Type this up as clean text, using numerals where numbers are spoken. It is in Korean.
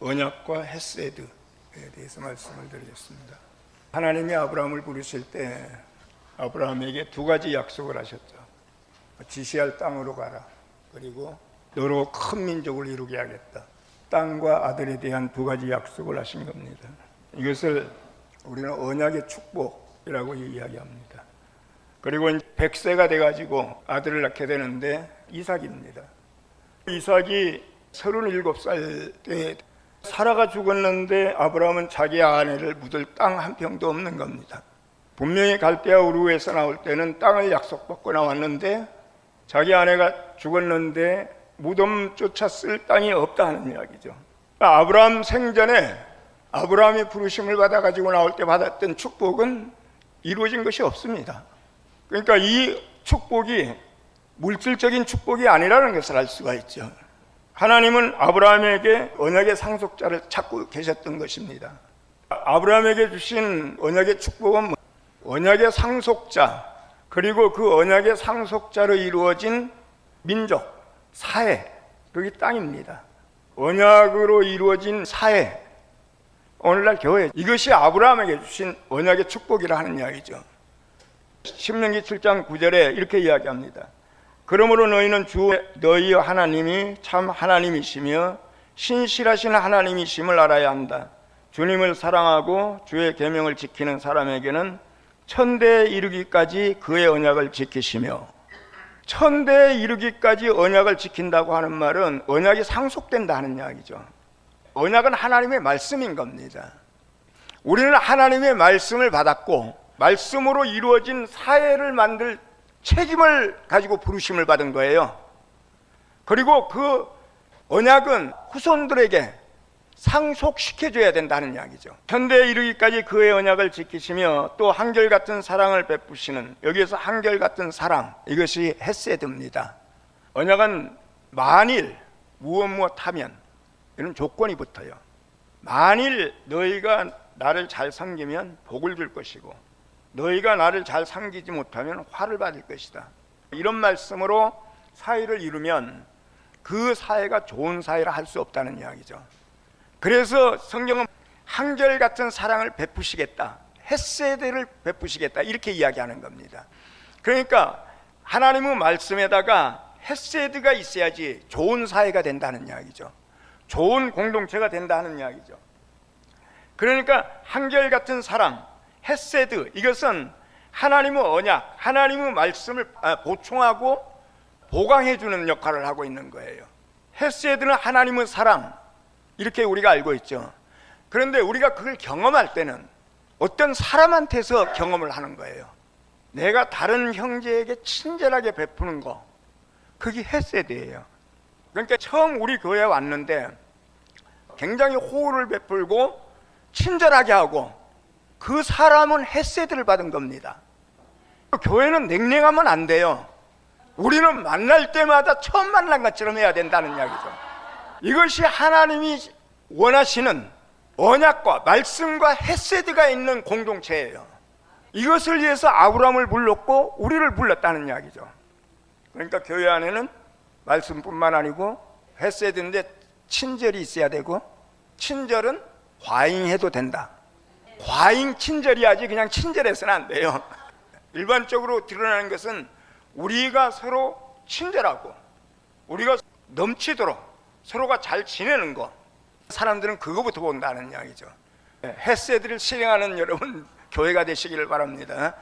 언약과 헤세드에 대해서 말씀을 드리겠습니다. 하나님이 아브라함을 부르실 때 아브라함에게 두 가지 약속을 하셨죠. 지시할 땅으로 가라. 그리고 너로 큰 민족을 이루게 하겠다. 땅과 아들에 대한 두 가지 약속을 하신 겁니다. 이것을 우리는 언약의 축복이라고 이야기합니다. 그리고 100세가 돼가지고 아들을 낳게 되는데 이삭입니다. 이삭이 37살 때 사라가 죽었는데 아브라함은 자기 아내를 묻을 땅 한 평도 없는 겁니다. 분명히 갈대아 우르에서 나올 때는 땅을 약속받고 나왔는데 자기 아내가 죽었는데 무덤조차 쓸 땅이 없다는 이야기죠. 아브라함 생전에 아브라함이 부르심을 받아가지고 나올 때 받았던 축복은 이루어진 것이 없습니다. 그러니까 이 축복이 물질적인 축복이 아니라는 것을 알 수가 있죠. 하나님은 아브라함에게 언약의 상속자를 찾고 계셨던 것입니다. 아브라함에게 주신 언약의 축복은 언약의 상속자, 그리고 그 언약의 상속자로 이루어진 민족, 사회, 그게 땅입니다. 언약으로 이루어진 사회, 오늘날 교회, 이것이 아브라함에게 주신 언약의 축복이라 하는 이야기죠. 신명기 7장 9절에 이렇게 이야기합니다. 그러므로 너희는 주 너희 하나님이 참 하나님이시며 신실하신 하나님이심을 알아야 한다. 주님을 사랑하고 주의 계명을 지키는 사람에게는 천대에 이르기까지 그의 언약을 지키시며, 천대에 이르기까지 언약을 지킨다고 하는 말은 언약이 상속된다 하는 이야기죠. 언약은 하나님의 말씀인 겁니다. 우리는 하나님의 말씀을 받았고 말씀으로 이루어진 사회를 만들 책임을 가지고 부르심을 받은 거예요. 그리고 그 언약은 후손들에게 상속시켜줘야 된다는 이야기죠. 천대에 이르기까지 그의 언약을 지키시며 또 한결같은 사랑을 베푸시는, 여기에서 한결같은 사랑, 이것이 헤세드입니다. 언약은 만일 무엇 하면, 이런 조건이 붙어요. 만일 너희가 나를 잘 섬기면 복을 줄 것이고 너희가 나를 잘 섬기지 못하면 화를 받을 것이다. 이런 말씀으로 사회를 이루면 그 사회가 좋은 사회라 할 수 없다는 이야기죠. 그래서 성경은 한결같은 사랑을 베푸시겠다, 헤세드를 베푸시겠다, 이렇게 이야기하는 겁니다. 그러니까 하나님의 말씀에다가 헤세드가 있어야지 좋은 사회가 된다는 이야기죠. 좋은 공동체가 된다는 이야기죠. 그러니까 한결같은 사랑, 헤세드, 이것은 하나님의 언약, 하나님의 말씀을 보충하고 보강해 주는 역할을 하고 있는 거예요. 헤세드는 하나님의 사랑, 이렇게 우리가 알고 있죠. 그런데 우리가 그걸 경험할 때는 어떤 사람한테서 경험을 하는 거예요. 내가 다른 형제에게 친절하게 베푸는 거, 그게 헤세드예요. 그러니까 처음 우리 교회에 왔는데 굉장히 호의를 베풀고 친절하게 하고, 그 사람은 헤세드를 받은 겁니다. 교회는 냉랭하면 안 돼요. 우리는 만날 때마다 처음 만난 것처럼 해야 된다는 이야기죠. 이것이 하나님이 원하시는 언약과 말씀과 헤세드가 있는 공동체예요. 이것을 위해서 아브라함을 불렀고 우리를 불렀다는 이야기죠. 그러니까 교회 안에는 말씀뿐만 아니고 헤세드인데 친절이 있어야 되고, 친절은 과잉해도 된다. 과잉 친절이야지 그냥 친절해서는 안 돼요. 일반적으로 드러나는 것은 우리가 서로 친절하고 우리가 넘치도록 서로가 잘 지내는 거, 사람들은 그거부터 본다는 이야기죠. 헤세드를 실행하는 여러분 교회가 되시기를 바랍니다.